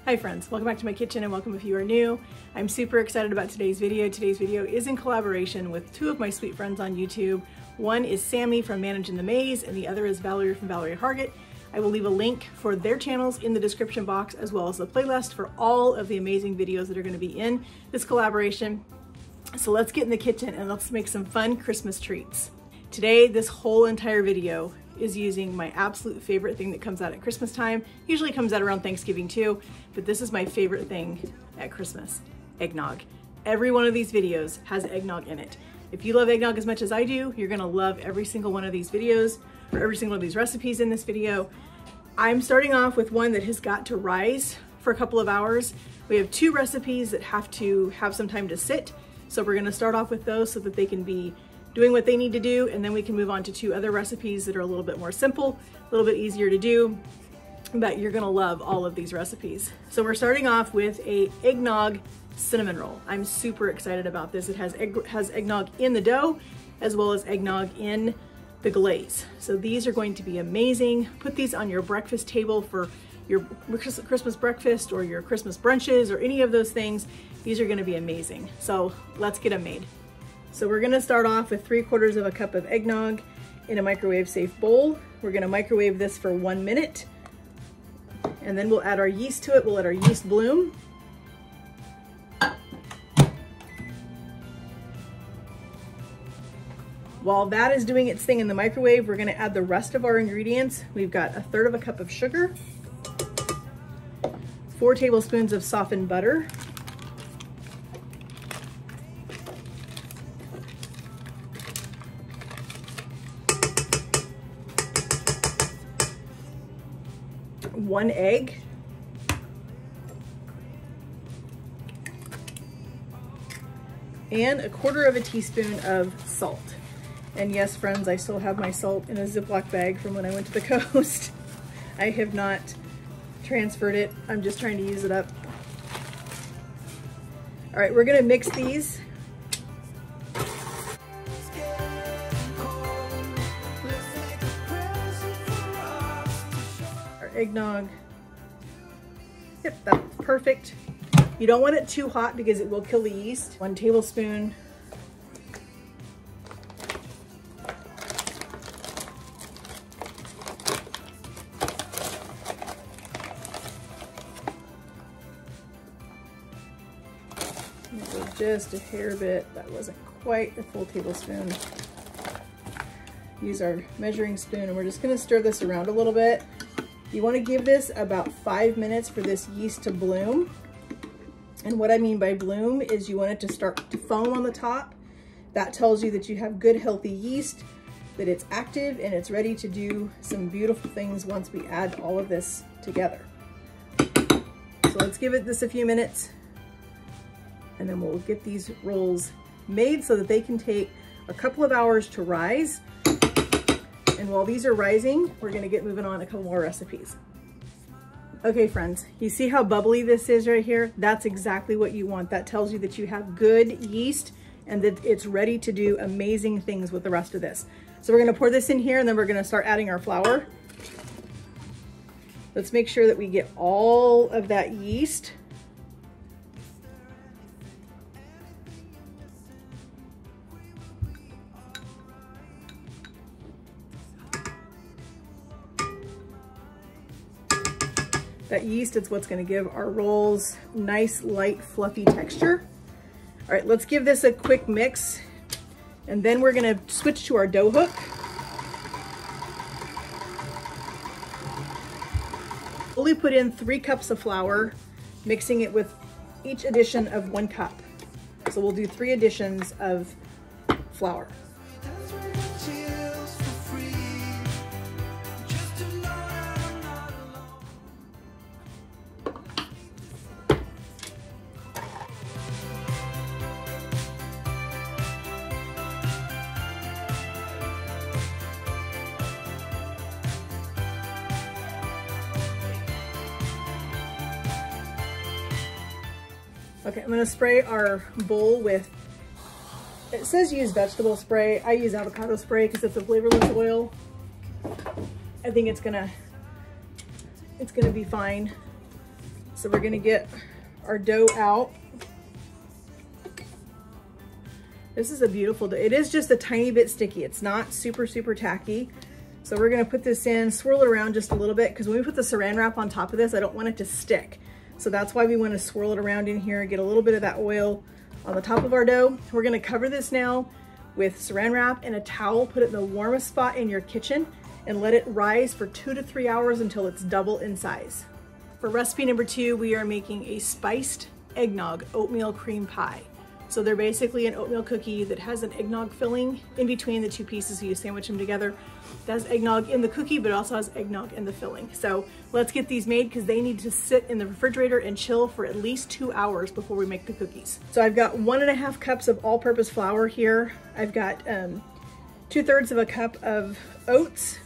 Hi friends, welcome back to my kitchen and welcome if you are new. I'm super excited about today's video. Today's video is in collaboration with two of my sweet friends on YouTube. One is Sammy from Managing the Maze and the other is Valerie from Valerie Hargett. I will leave a link for their channels in the description box as well as the playlist for all of the amazing videos that are going to be in this collaboration. So let's get in the kitchen and let's make some fun Christmas treats. Today, this whole entire video is using my absolute favorite thing that comes out at Christmas time. Usually comes out around Thanksgiving too, but this is my favorite thing at Christmas, eggnog. Every one of these videos has eggnog in it. If you love eggnog as much as I do, you're gonna love every single one of these videos or every single one of these recipes in this video. I'm starting off with one that has got to rise for a couple of hours. We have two recipes that have to have some time to sit. So we're gonna start off with those so that they can be doing what they need to do, and then we can move on to two other recipes that are a little bit more simple, a little bit easier to do, but you're gonna love all of these recipes. So we're starting off with a eggnog cinnamon roll. I'm super excited about this. It has eggnog in the dough as well as eggnog in the glaze. So these are going to be amazing. Put these on your breakfast table for your Christmas breakfast or your Christmas brunches or any of those things. These are gonna be amazing. So let's get them made. So we're gonna start off with 3/4 of a cup of eggnog in a microwave safe bowl. We're gonna microwave this for 1 minute and then we'll add our yeast to it. We'll let our yeast bloom. While that is doing its thing in the microwave, we're gonna add the rest of our ingredients. We've got 1/3 of a cup of sugar, 4 tablespoons of softened butter, 1 egg, and 1/4 of a teaspoon of salt. And yes, friends, I still have my salt in a Ziploc bag from when I went to the coast. I have not transferred it. I'm just trying to use it up. All right, we're gonna mix these. Eggnog. Yep, that's perfect. You don't want it too hot because it will kill the yeast. 1 tablespoon. Just a hair bit. That wasn't quite a full tablespoon. Use our measuring spoon and we're just gonna stir this around a little bit. You want to give this about 5 minutes for this yeast to bloom. And what I mean by bloom is you want it to start to foam on the top. That tells you that you have good, healthy yeast, that it's active and it's ready to do some beautiful things once we add all of this together. So let's give it this a few minutes and then we'll get these rolls made so that they can take a couple of hours to rise. And while these are rising, we're gonna get moving on a couple more recipes. Okay, friends, you see how bubbly this is right here? That's exactly what you want. That tells you that you have good yeast and that it's ready to do amazing things with the rest of this. So we're gonna pour this in here and then we're gonna start adding our flour. Let's make sure that we get all of that yeast. That yeast is what's gonna give our rolls nice, light, fluffy texture. All right, let's give this a quick mix and then we're gonna switch to our dough hook. Only put in 3 cups of flour, mixing it with each addition of 1 cup. So we'll do 3 additions of flour. Okay, I'm gonna spray our bowl with, it says use vegetable spray. I use avocado spray because it's a flavorless oil. I think it's gonna be fine. So we're gonna get our dough out. This is a beautiful dough. It is just a tiny bit sticky. It's not super, super tacky. So we're gonna put this in, swirl it around just a little bit, because when we put the saran wrap on top of this, I don't want it to stick. So that's why we wanna swirl it around in here, get a little bit of that oil on the top of our dough. We're gonna cover this now with saran wrap and a towel, put it in the warmest spot in your kitchen, and let it rise for 2 to 3 hours until it's double in size. For recipe number 2, we are making a spiced eggnog oatmeal cream pie. So they're basically an oatmeal cookie that has an eggnog filling in between the two pieces, so you sandwich them together. It has eggnog in the cookie, but it also has eggnog in the filling. So let's get these made, because they need to sit in the refrigerator and chill for at least 2 hours before we make the cookies. So I've got 1.5 cups of all-purpose flour here. I've got 2/3 of a cup of oats.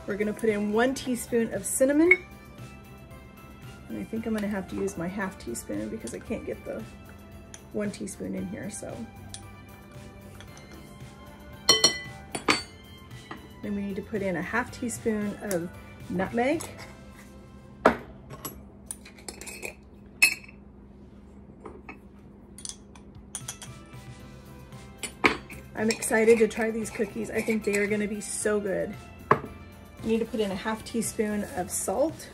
We're gonna put in 1 teaspoon of cinnamon. And I think I'm gonna have to use my 1/2 teaspoon because I can't get the 1 teaspoon in here, so. Then we need to put in a 1/2 teaspoon of nutmeg. I'm excited to try these cookies. I think they are gonna be so good. You need to put in a 1/2 teaspoon of salt.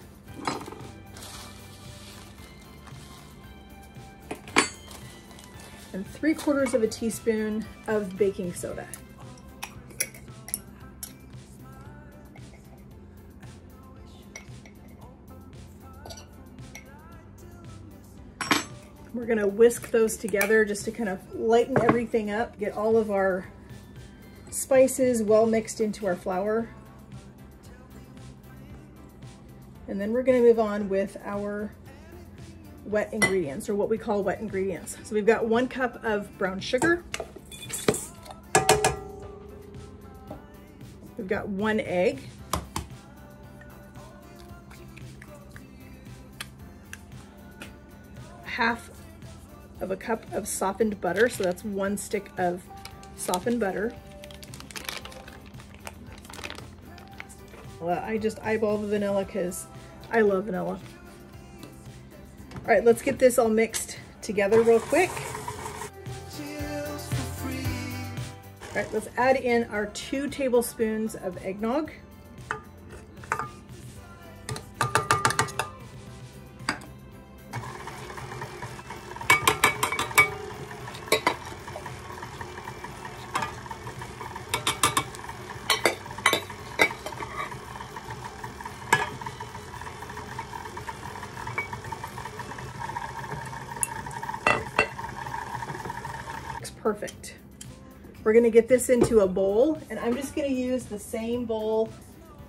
And 3/4 of a teaspoon of baking soda. We're gonna whisk those together just to kind of lighten everything up, get all of our spices well mixed into our flour. And then we're gonna move on with our wet ingredients, or what we call wet ingredients. So we've got 1 cup of brown sugar. We've got 1 egg. Half of a cup of softened butter, so that's 1 stick of softened butter. Well, I just eyeball the vanilla because I love vanilla. All right, let's get this all mixed together real quick. All right, let's add in our 2 tablespoons of eggnog. Perfect. We're gonna get this into a bowl, and I'm just gonna use the same bowl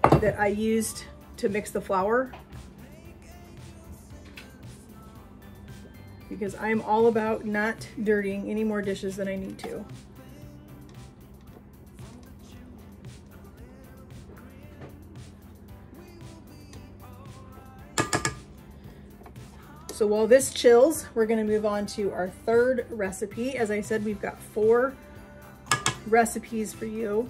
that I used to mix the flour, because I'm all about not dirtying any more dishes than I need to. So while this chills, we're gonna move on to our 3rd recipe. As I said, we've got 4 recipes for you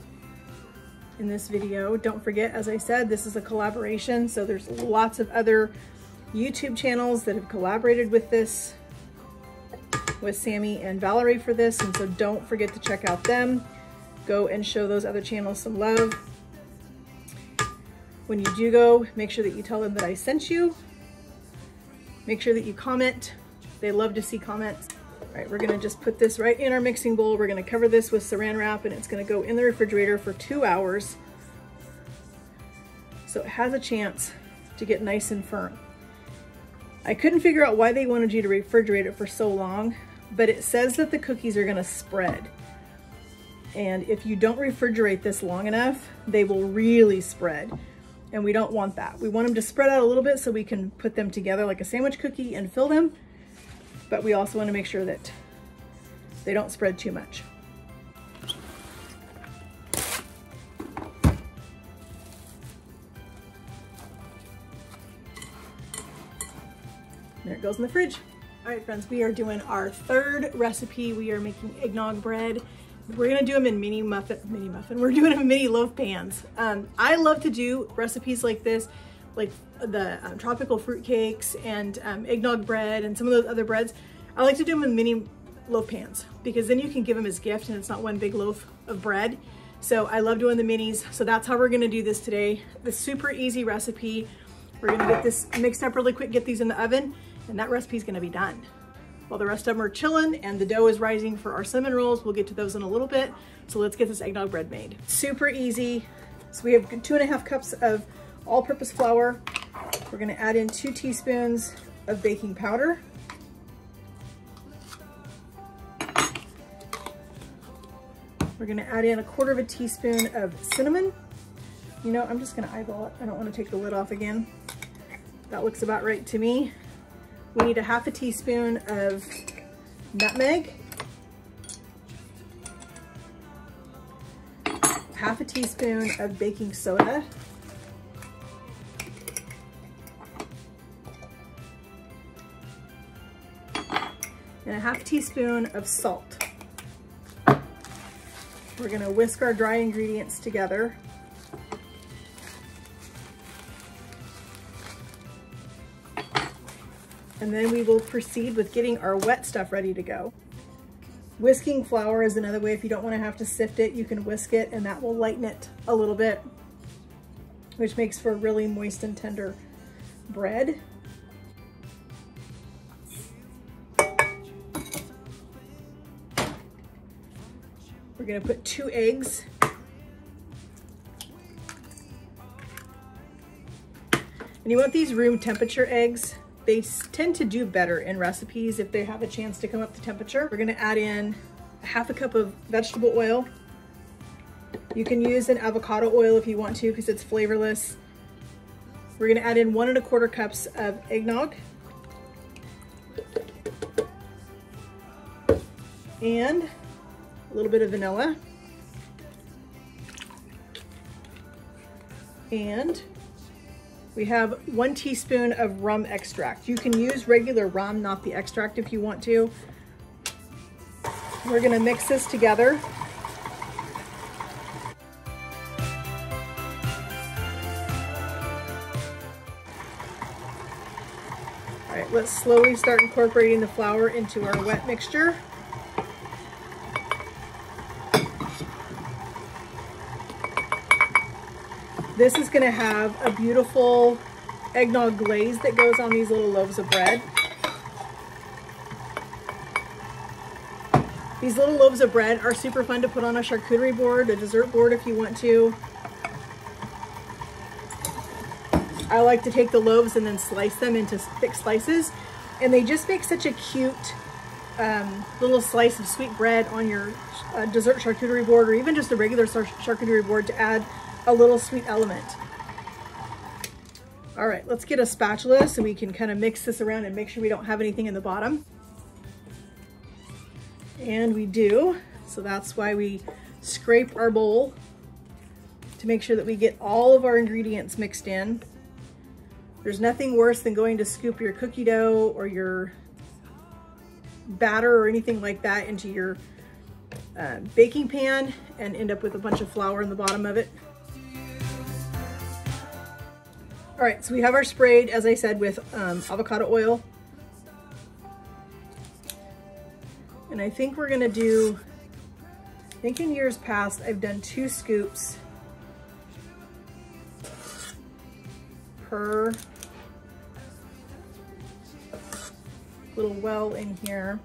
in this video. Don't forget, as I said, this is a collaboration, so there's lots of other YouTube channels that have collaborated with this, with Sammy and Valerie for this, and so don't forget to check out them. Go and show those other channels some love. When you do go, make sure that you tell them that I sent you. Make sure that you comment. They love to see comments. All right, we're gonna just put this right in our mixing bowl. We're gonna cover this with saran wrap, and it's gonna go in the refrigerator for 2 hours. So it has a chance to get nice and firm. I couldn't figure out why they wanted you to refrigerate it for so long, but it says that the cookies are gonna spread. And if you don't refrigerate this long enough, they will really spread. And we don't want that. We want them to spread out a little bit so we can put them together like a sandwich cookie and fill them. But we also want to make sure that they don't spread too much. There it goes in the fridge. All right, friends, we are doing our 3rd recipe. We are making eggnog bread. We're gonna do them in mini muffin. We're doing them in mini loaf pans. I love to do recipes like this like the tropical fruit cakes and eggnog bread and some of those other breads, I like to do them in mini loaf pans because then you can give them as gift and it's not one big loaf of bread. So I love doing the minis. So that's how we're gonna do this today. The super easy recipe. We're gonna get this mixed up really quick, get these in the oven, and that recipe is gonna be done. While the rest of them are chilling and the dough is rising for our cinnamon rolls, we'll get to those in a little bit. So let's get this eggnog bread made. Super easy. So we have 2.5 cups of all-purpose flour. We're gonna add in 2 teaspoons of baking powder. We're gonna add in 1/4 teaspoon of cinnamon. You know, I'm just gonna eyeball it. I don't wanna take the lid off again. That looks about right to me. We need 1/2 teaspoon of nutmeg. 1/2 teaspoon of baking soda. And 1/2 teaspoon of salt. We're gonna whisk our dry ingredients together. And then we will proceed with getting our wet stuff ready to go. Whisking flour is another way. If you don't wanna have to sift it, you can whisk it and that will lighten it a little bit, which makes for really moist and tender bread. We're gonna put 2 eggs. And you want these room temperature eggs. They tend to do better in recipes if they have a chance to come up to temperature. We're gonna add in 1/2 cup of vegetable oil. You can use an avocado oil if you want to because it's flavorless. We're gonna add in 1 1/4 cups of eggnog. And a little bit of vanilla. And we have 1 teaspoon of rum extract. You can use regular rum, not the extract if you want to. We're gonna mix this together. All right, let's slowly start incorporating the flour into our wet mixture. This is gonna have a beautiful eggnog glaze that goes on these little loaves of bread. These little loaves of bread are super fun to put on a charcuterie board, a dessert board if you want to. I like to take the loaves and then slice them into thick slices, and they just make such a cute little slice of sweet bread on your dessert charcuterie board, or even just a regular charcuterie board to add a little sweet element. All right, let's get a spatula so we can kind of mix this around and make sure we don't have anything in the bottom. And we do, so that's why we scrape our bowl to make sure that we get all of our ingredients mixed in. There's nothing worse than going to scoop your cookie dough or your batter or anything like that into your baking pan and end up with a bunch of flour in the bottom of it. All right, so we have our sprayed, as I said, with avocado oil. And I think we're gonna do, I think in years past, I've done 2 scoops per little well in here.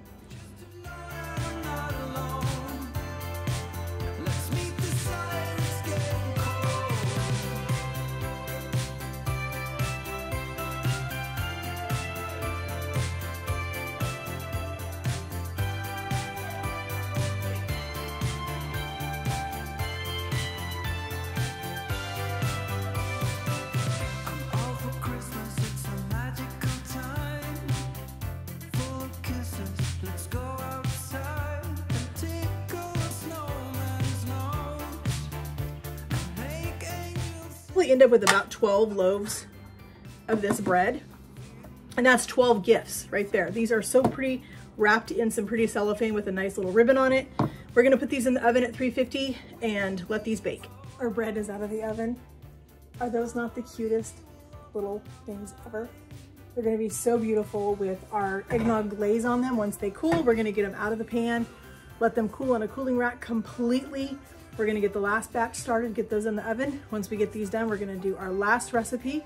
End up with about 12 loaves of this bread, and that's 12 gifts right there. These are so pretty, wrapped in some pretty cellophane with a nice little ribbon on it. We're gonna put these in the oven at 350 and let these bake. Our bread is out of the oven. Are those not the cutest little things ever. They're gonna be so beautiful with our eggnog glaze on them. Once they cool, we're gonna get them out of the pan, let them cool on a cooling rack completely. We're gonna get the last batch started, get those in the oven. Once we get these done, we're gonna do our last recipe.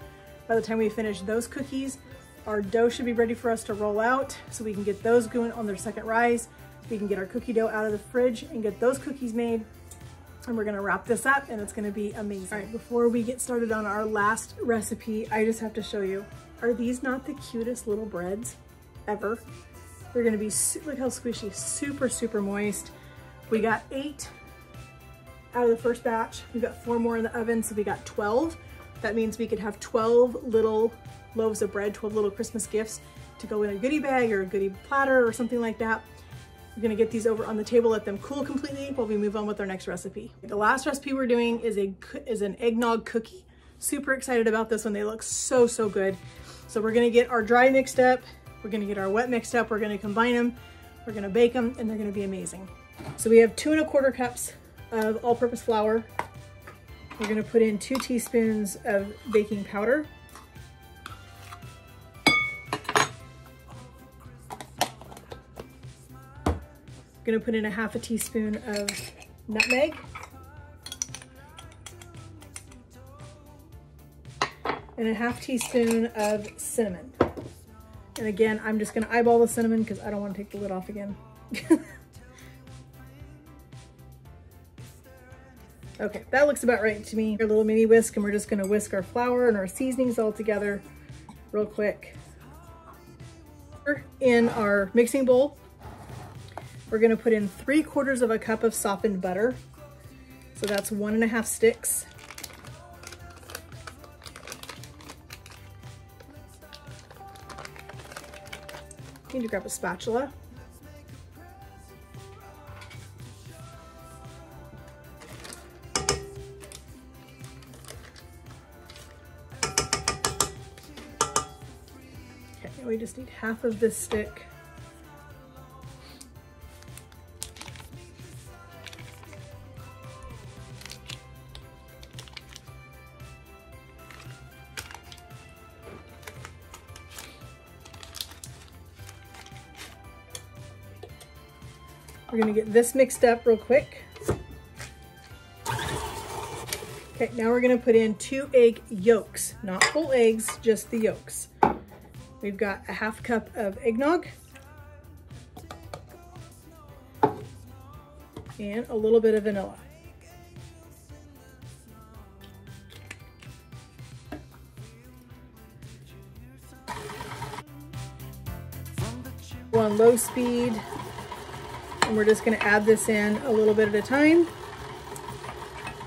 By the time we finish those cookies, our dough should be ready for us to roll out so we can get those going on their second rise. We can get our cookie dough out of the fridge and get those cookies made. And we're gonna wrap this up and it's gonna be amazing. All right, before we get started on our last recipe, I just have to show you, are these not the cutest little breads ever? They're gonna be, look how squishy, super, super moist. We got 8 out of the first batch. We've got 4 more in the oven, so we got 12. That means we could have 12 little loaves of bread, 12 little Christmas gifts to go in a goodie bag or a goodie platter or something like that. We're gonna get these over on the table, let them cool completely while we move on with our next recipe. The last recipe we're doing is an eggnog cookie. Super excited about this one. They look so, so good. So we're gonna get our dry mixed up, we're gonna get our wet mixed up, we're gonna combine them, we're gonna bake them, and they're gonna be amazing. So we have 2 1/4 cups of all-purpose flour. We're gonna put in 2 teaspoons of baking powder. Gonna put in a 1/2 teaspoon of nutmeg. And a 1/2 teaspoon of cinnamon. And again, I'm just gonna eyeball the cinnamon because I don't want to take the lid off again. Okay, that looks about right to me. A little mini whisk, and we're just gonna whisk our flour and our seasonings all together real quick. In our mixing bowl, we're gonna put in 3/4 cup of softened butter. So that's 1 1/2 sticks. You need to grab a spatula. Okay, we just need 1/2 of this stick. We're gonna get this mixed up real quick. Okay, now we're gonna put in 2 egg yolks, not full eggs, just the yolks. We've got a 1/2 cup of eggnog and a little bit of vanilla. We're on low speed. And we're just gonna add this in a little bit at a time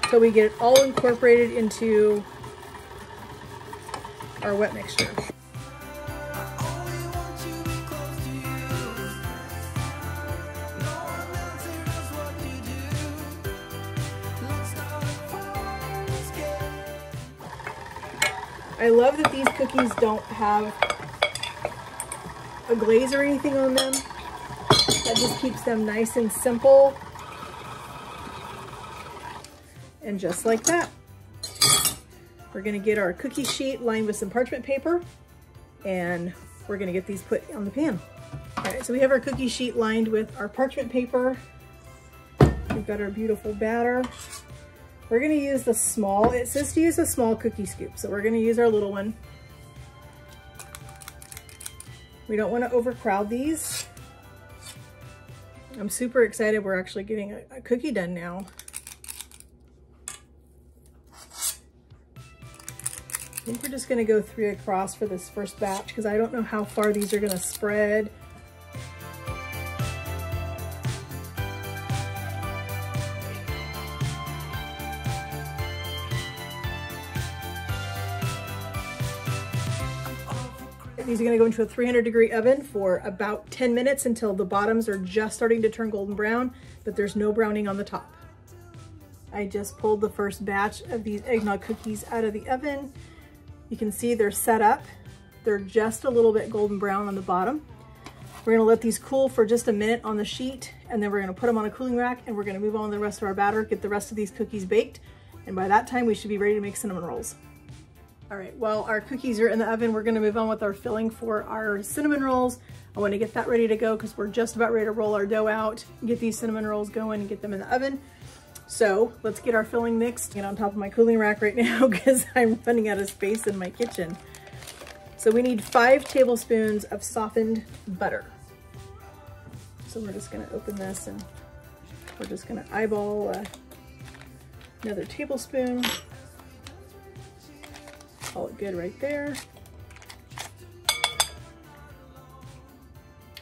until we get it all incorporated into our wet mixture. I love that these cookies don't have a glaze or anything on them. That just keeps them nice and simple. And just like that, we're gonna get our cookie sheet lined with some parchment paper and we're gonna get these put on the pan. All right, so we have our cookie sheet lined with our parchment paper. We've got our beautiful batter. We're gonna use the small, it says to use a small cookie scoop, so we're gonna use our little one. We don't wanna overcrowd these. I'm super excited we're actually getting a cookie done now. I think we're just gonna go 3 across for this first batch because I don't know how far these are gonna spread. These are gonna go into a 300-degree oven for about 10 minutes until the bottoms are just starting to turn golden brown, but there's no browning on the top. I just pulled the first batch of these eggnog cookies out of the oven. You can see they're set up. They're just a little bit golden brown on the bottom. We're gonna let these cool for just a minute on the sheet, and then we're gonna put them on a cooling rack, and we're gonna move on to the rest of our batter, get the rest of these cookies baked, and by that time we should be ready to make cinnamon rolls. All right, while our cookies are in the oven, we're gonna move on with our filling for our cinnamon rolls. I wanna get that ready to go because we're just about ready to roll our dough out, get these cinnamon rolls going and get them in the oven. So let's get our filling mixed. Get on top of my cooling rack right now because I'm running out of space in my kitchen. So we need 5 tablespoons of softened butter. So we're just gonna open this and we're just gonna eyeball another tablespoon. Call it good right there.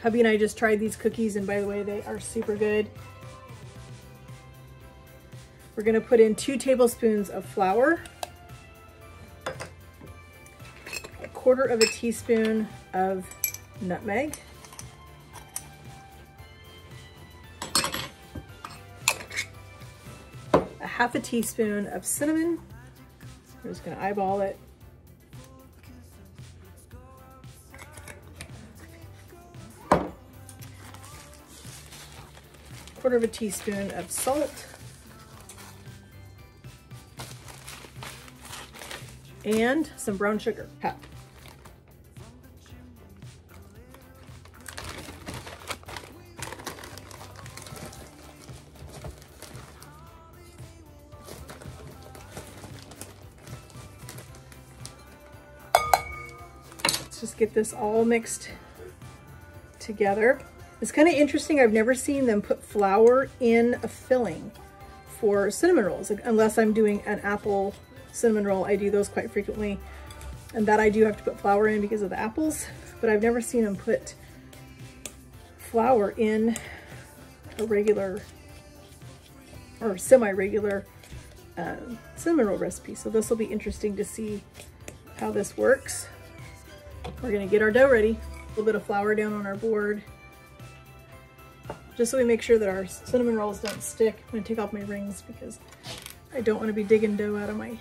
Hubby and I just tried these cookies, and by the way, they are super good. We're gonna put in 2 tablespoons of flour, 1/4 teaspoon of nutmeg, a 1/2 teaspoon of cinnamon. We're just gonna eyeball it. 1/4 teaspoon of salt. And some brown sugar, half. Let's just get this all mixed together. It's kind of interesting. I've never seen them put flour in a filling for cinnamon rolls, unless I'm doing an apple cinnamon roll. I do those quite frequently, and that I do have to put flour in because of the apples, but I've never seen them put flour in a regular or semi-regular cinnamon roll recipe. So this will be interesting to see how this works. We're gonna get our dough ready. A little bit of flour down on our board, just so we make sure that our cinnamon rolls don't stick. I'm gonna take off my rings because I don't want to be digging dough out of my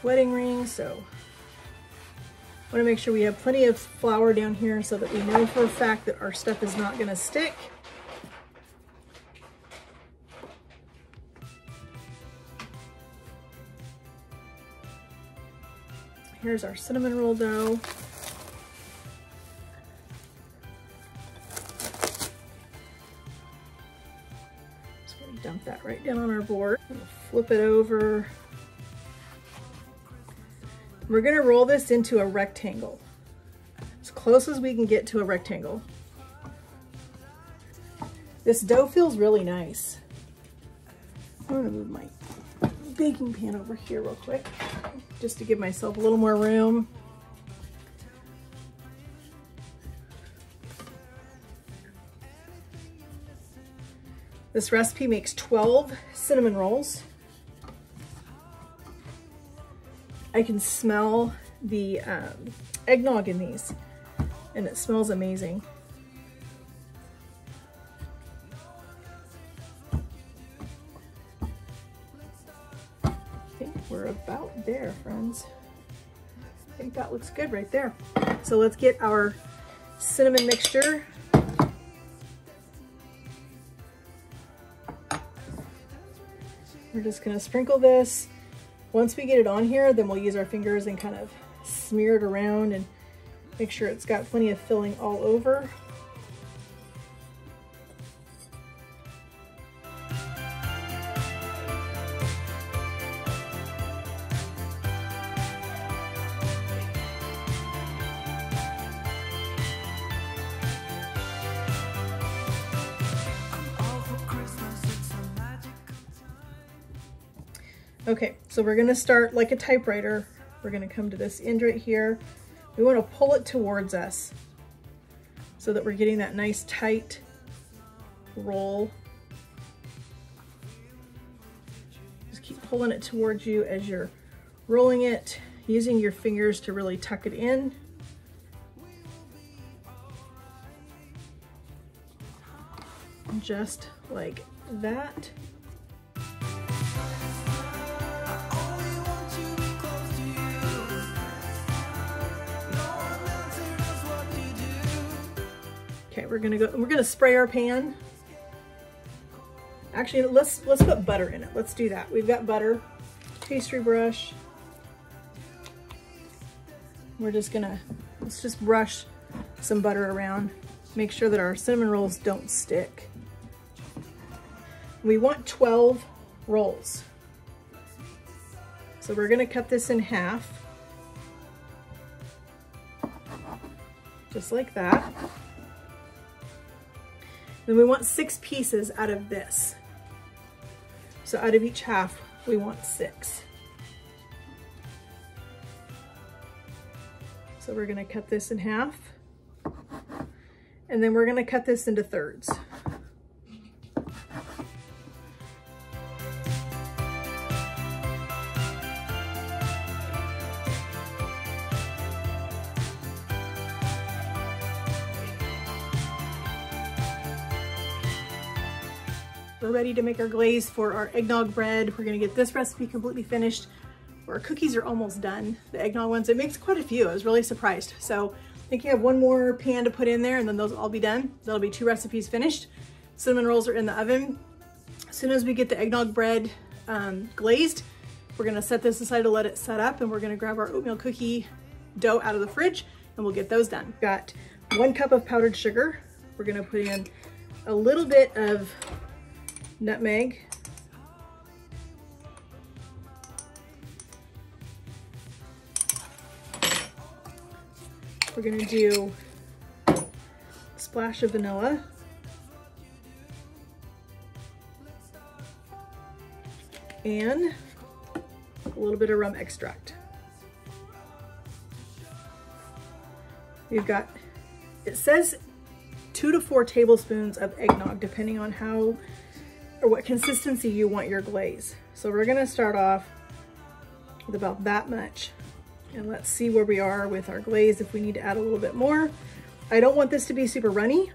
wedding ring. So I want to make sure we have plenty of flour down here so that we know for a fact that our stuff is not going to stick. Here's our cinnamon roll dough. Dump that right down on our board. Flip it over. We're gonna roll this into a rectangle, as close as we can get to a rectangle. This dough feels really nice. I'm gonna move my baking pan over here real quick, just to give myself a little more room. This recipe makes 12 cinnamon rolls. I can smell the eggnog in these, and it smells amazing. I think we're about there, friends. I think that looks good right there. So let's get our cinnamon mixture. We're just gonna sprinkle this. Once we get it on here, then we'll use our fingers and kind of smear it around and make sure it's got plenty of filling all over. Okay, so we're gonna start like a typewriter. We're gonna come to this end right here. We wanna pull it towards us so that we're getting that nice tight roll. Just keep pulling it towards you as you're rolling it, using your fingers to really tuck it in. Just like that. Okay, we're gonna spray our pan. Actually, let's put butter in it. Let's do that. We've got butter, pastry brush. We're just gonna, let's just brush some butter around. Make sure that our cinnamon rolls don't stick. We want 12 rolls. So we're gonna cut this in half. Just like that. Then we want 6 pieces out of this. So out of each half, we want 6. So we're gonna cut this in half. And then we're gonna cut this into thirds. We're ready to make our glaze for our eggnog bread. We're gonna get this recipe completely finished. Our cookies are almost done, the eggnog ones. It makes quite a few, I was really surprised. So I think you have one more pan to put in there and then those will all be done. That'll be 2 recipes finished. Cinnamon rolls are in the oven. As soon as we get the eggnog bread glazed, we're gonna set this aside to let it set up, and we're gonna grab our oatmeal cookie dough out of the fridge and we'll get those done. Got 1 cup of powdered sugar. We're gonna put in a little bit of nutmeg. We're gonna do a splash of vanilla. And a little bit of rum extract. We've got, it says 2 to 4 tablespoons of eggnog, depending on how or what consistency you want your glaze. So we're gonna start off with about that much. And let's see where we are with our glaze, if we need to add a little bit more. I don't want this to be super runny,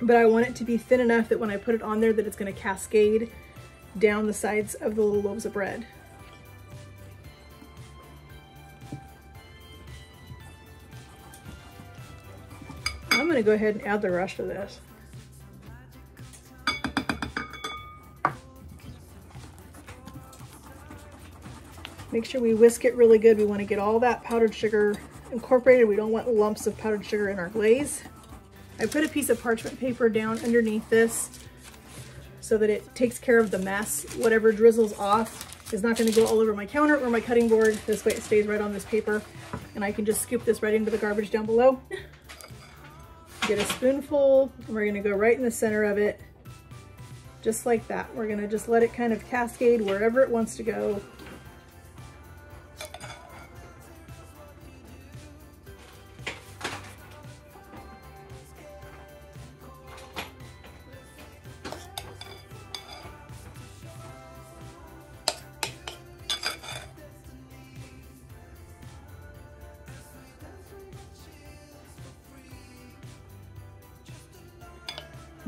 but I want it to be thin enough that when I put it on there that it's gonna cascade down the sides of the little loaves of bread. I'm gonna go ahead and add the rest of this. Make sure we whisk it really good. We want to get all that powdered sugar incorporated. We don't want lumps of powdered sugar in our glaze. I put a piece of parchment paper down underneath this so that it takes care of the mess. Whatever drizzles off is not going to go all over my counter or my cutting board. This way it stays right on this paper, and I can just scoop this right into the garbage down below. Get a spoonful, and we're going to go right in the center of it, just like that. We're going to just let it kind of cascade wherever it wants to go.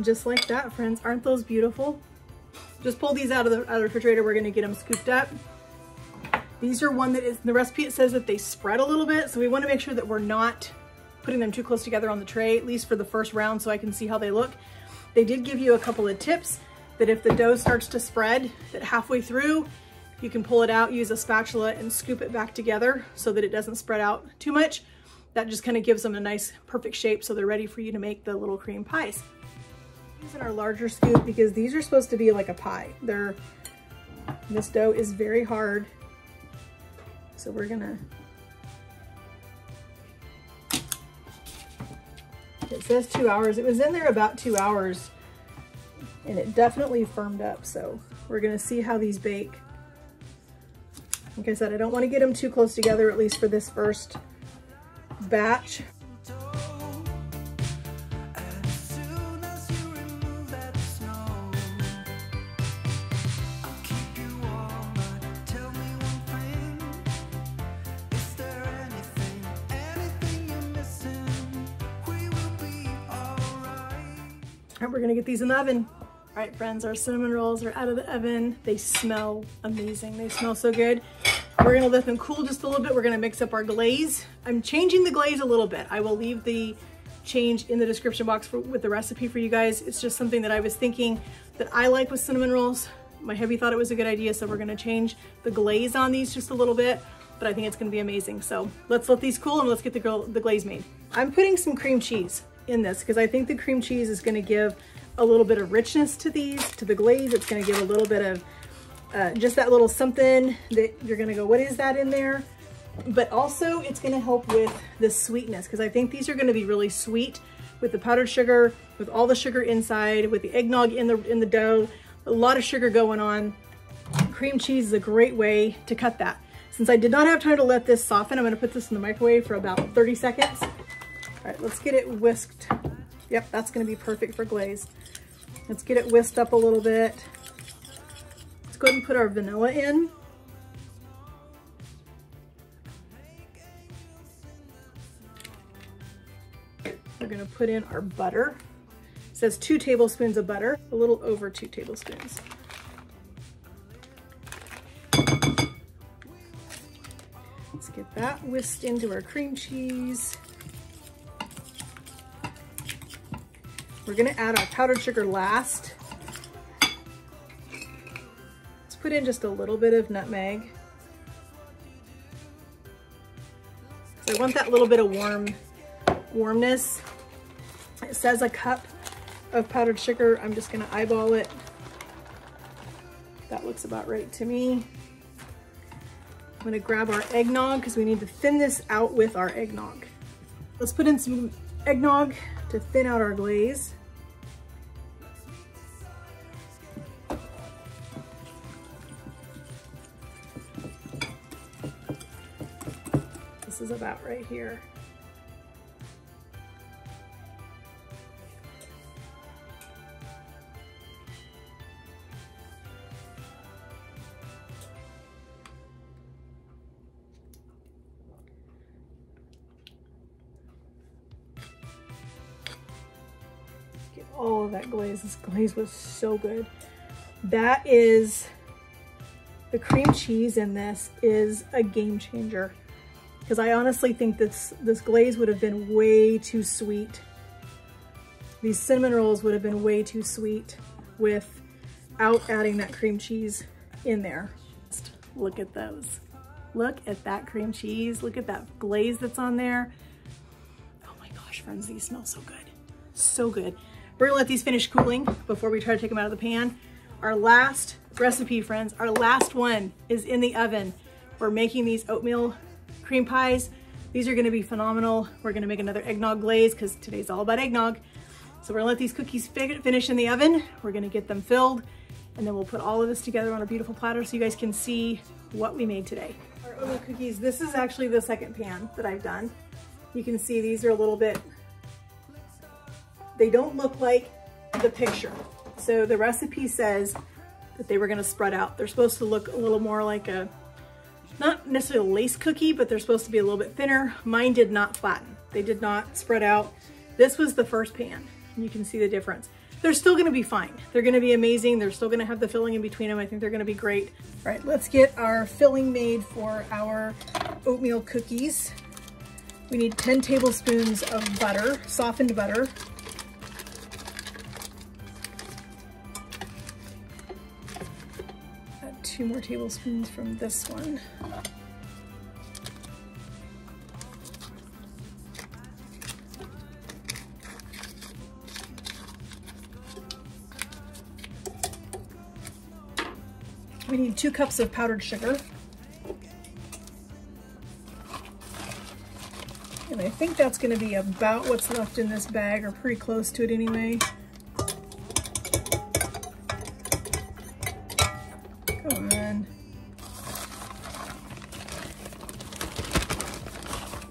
Just like that, friends. Aren't those beautiful? Just pull these out of the refrigerator. We're gonna get them scooped up. These are one that is, the recipe, it says that they spread a little bit, so we wanna make sure that we're not putting them too close together on the tray, at least for the first round, so I can see how they look. They did give you a couple of tips that if the dough starts to spread, that halfway through, you can pull it out, use a spatula and scoop it back together so that it doesn't spread out too much. That just kind of gives them a nice perfect shape so they're ready for you to make the little cream pies. Using our larger scoop because these are supposed to be like a pie. This dough is very hard. So we're gonna, it says 2 hours. It was in there about 2 hours and it definitely firmed up. So we're gonna see how these bake. Like I said, I don't want to get them too close together, at least for this first batch. All right, we're gonna get these in the oven. All right, friends, our cinnamon rolls are out of the oven. They smell amazing. They smell so good. We're gonna let them cool just a little bit. We're gonna mix up our glaze. I'm changing the glaze a little bit. I will leave the change in the description box with the recipe for you guys. It's just something that I was thinking that I like with cinnamon rolls. My hubby thought it was a good idea, so we're gonna change the glaze on these just a little bit. but I think it's gonna be amazing. So let's let these cool and let's get the glaze made. I'm putting some cream cheese in this because I think the cream cheese is gonna give a little bit of richness to the glaze. It's gonna give a little bit of just that little something that you're gonna go, what is that in there? But also it's gonna help with the sweetness because I think these are gonna be really sweet with the powdered sugar, with all the sugar inside, with the eggnog in the dough, a lot of sugar going on. Cream cheese is a great way to cut that. Since I did not have time to let this soften, I'm gonna put this in the microwave for about 30 seconds. All right, let's get it whisked. Yep, that's gonna be perfect for glaze. Let's get it whisked up a little bit. Let's go ahead and put our vanilla in. We're gonna put in our butter. It says 2 tablespoons of butter, a little over 2 tablespoons. Let's get that whisked into our cream cheese. We're gonna add our powdered sugar last. Let's put in just a little bit of nutmeg. So I want that little bit of warmness. It says a cup of powdered sugar. I'm just gonna eyeball it. That looks about right to me. I'm gonna grab our eggnog because we need to thin this out with our eggnog. Let's put in some eggnog to thin out our glaze. This is about right here. All of that glaze. This glaze was so good. That is, the cream cheese in this is a game changer. Because I honestly think this glaze would have been way too sweet. These cinnamon rolls would have been way too sweet without adding that cream cheese in there. Just look at those. Look at that cream cheese. Look at that glaze that's on there. Oh my gosh, friends, these smell so good. So good. We're gonna let these finish cooling before we try to take them out of the pan. Our last recipe, friends, our last one is in the oven. We're making these oatmeal cream pies. These are gonna be phenomenal. We're gonna make another eggnog glaze because today's all about eggnog. So we're gonna let these cookies finish in the oven. We're gonna get them filled and then we'll put all of this together on a beautiful platter so you guys can see what we made today. Our oatmeal cookies, this is actually the second pan that I've done. You can see these are a little bit, they don't look like the picture. So the recipe says that they were gonna spread out. They're supposed to look a little more like a, not necessarily a lace cookie, but they're supposed to be a little bit thinner. Mine did not flatten. They did not spread out. This was the first pan. You can see the difference. They're still gonna be fine. They're gonna be amazing. They're still gonna have the filling in between them. I think they're gonna be great. All right, let's get our filling made for our oatmeal cookies. We need 10 tablespoons of butter, softened butter. Add 2 more tablespoons from this one. We need 2 cups of powdered sugar. And I think that's gonna be about what's left in this bag, or pretty close to it anyway. Come on.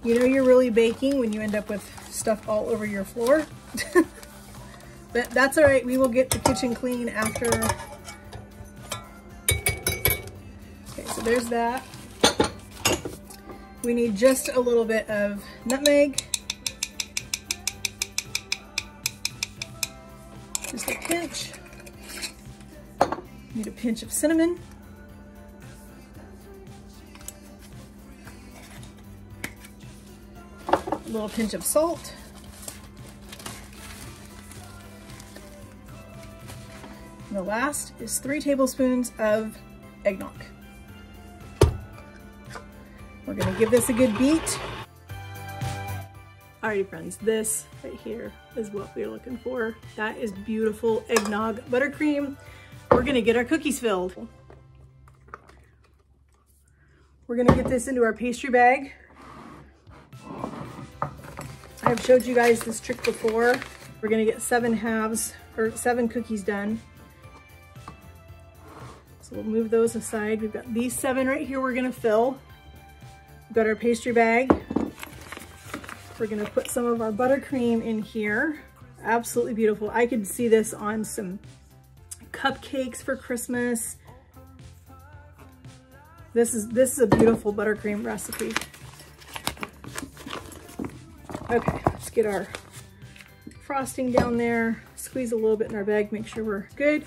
You know you're really baking when you end up with stuff all over your floor. But that's all right, we will get the kitchen clean after. Okay, so there's that. We need just a little bit of nutmeg. Just a pinch. Need a pinch of cinnamon. A little pinch of salt. And the last is 3 tablespoons of eggnog. We're gonna give this a good beat. Alrighty friends, this right here is what we're looking for. That is beautiful eggnog buttercream. We're gonna get our cookies filled. We're gonna get this into our pastry bag. I've showed you guys this trick before. We're gonna get 7 halves or 7 cookies done. So we'll move those aside. We've got these 7 right here we're gonna fill. We've got our pastry bag. We're gonna put some of our buttercream in here. Absolutely beautiful. I could see this on some cupcakes for Christmas. This is a beautiful buttercream recipe. Okay, let's get our frosting down there. Squeeze a little bit in our bag, make sure we're good.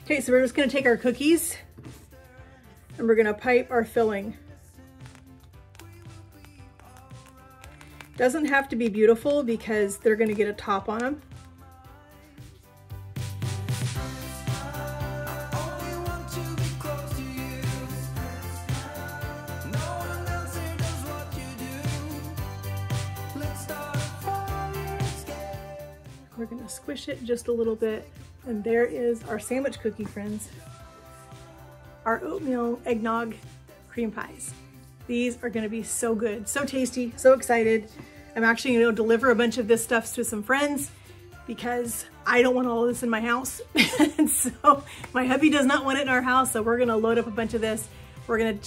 Okay, so we're just gonna take our cookies and we're gonna pipe our filling. Doesn't have to be beautiful because they're gonna get a top on them. We're gonna squish it just a little bit. And there is our sandwich cookie, friends. Our oatmeal eggnog cream pies. These are gonna be so good, so tasty, so excited. I'm actually gonna deliver a bunch of this stuff to some friends because I don't want all of this in my house. And so my hubby does not want it in our house. So we're gonna load up a bunch of this. We're gonna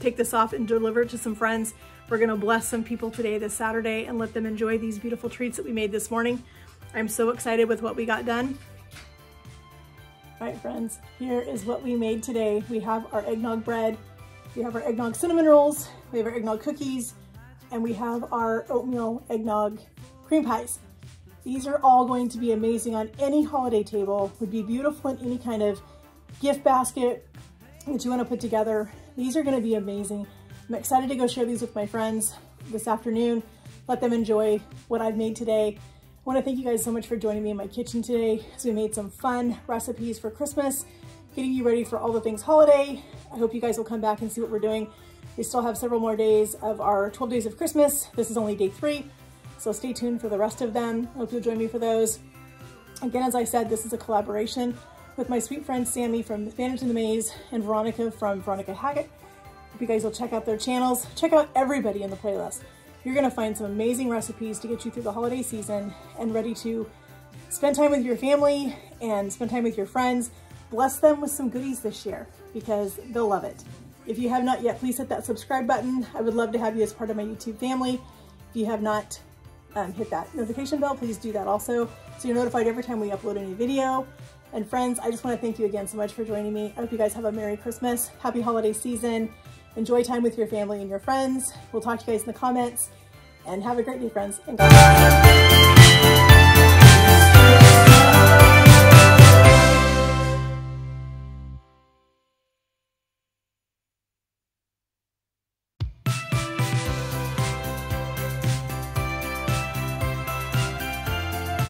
take this off and deliver it to some friends. We're gonna bless some people today, this Saturday, and let them enjoy these beautiful treats that we made this morning. I'm so excited with what we got done. All right, friends, here is what we made today. We have our eggnog bread, we have our eggnog cinnamon rolls, we have our eggnog cookies, and we have our oatmeal eggnog cream pies. These are all going to be amazing on any holiday table, would be beautiful in any kind of gift basket that you want to put together. These are going to be amazing. I'm excited to go share these with my friends this afternoon, let them enjoy what I've made today. I want to thank you guys so much for joining me in my kitchen today as we made some fun recipes for Christmas, getting you ready for all the things holiday. I hope you guys will come back and see what we're doing. We still have several more days of our 12 days of Christmas. This is only day 3, so stay tuned for the rest of them. I hope you'll join me for those. Again, as I said, this is a collaboration with my sweet friend Sammy from Managing the Maze and Veronica from Veronica Haggett. Hope you guys will check out their channels. Check out everybody in the playlist. You're gonna find some amazing recipes to get you through the holiday season and ready to spend time with your family and spend time with your friends. Bless them with some goodies this year because they'll love it. If you have not yet, please hit that subscribe button. I would love to have you as part of my YouTube family. If you have not hit that notification bell, please do that also so you're notified every time we upload a new video. And friends, I just wanna thank you again so much for joining me. I hope you guys have a Merry Christmas, happy holiday season. Enjoy time with your family and your friends. We'll talk to you guys in the comments and have a great day, friends. And God bless.